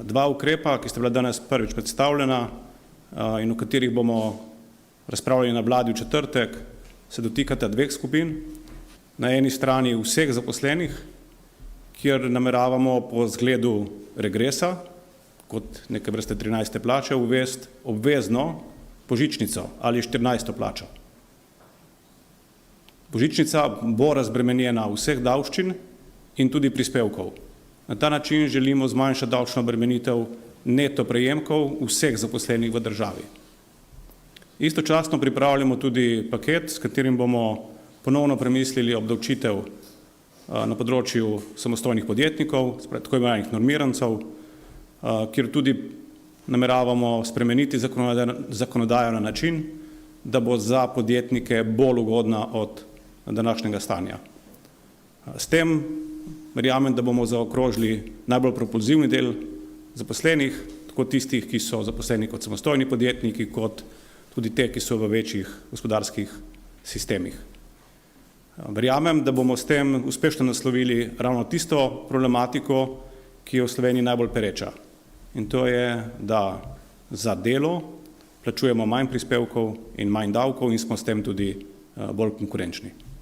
Dva ukrepa, ki sta bila danes prvič predstavljena in o katerih bomo razpravljali na vladi v četrtek, se dotikata dveh skupin. Na eni strani vseh zaposlenih, kjer nameravamo po zgledu regresa, kot neke vrste 13. plače, uvesti obvezno božičnico ali 14. plačo. Božičnica bo razbremenjena vseh davščin in tudi prispevkov. Na ta način želimo zmanjšati davčno obremenitev neto prejemkov vseh zaposlenih v državi. Istočasno pripravljamo tudi paket, s katerim bomo ponovno premislili obdavčitev na področju samostojnih podjetnikov, tako imenovanih normirancev, kjer tudi nameravamo spremeniti zakonodajo na način, da bo za podjetnike bolj ugodna od današnjega stanja. S tem verjamem, da bomo zaokrožili najbolj propulzivni del zaposlenih, tako tistih, ki so zaposleni kot samostojni podjetniki, kot tudi te, ki so v večjih gospodarskih sistemih. Verjamem, da bomo s tem uspešno naslovili ravno tisto problematiko, ki je v Sloveniji najbolj pereča. In to je, da za delo plačujemo manj prispevkov in manj davkov in smo s tem tudi bolj konkurenčni.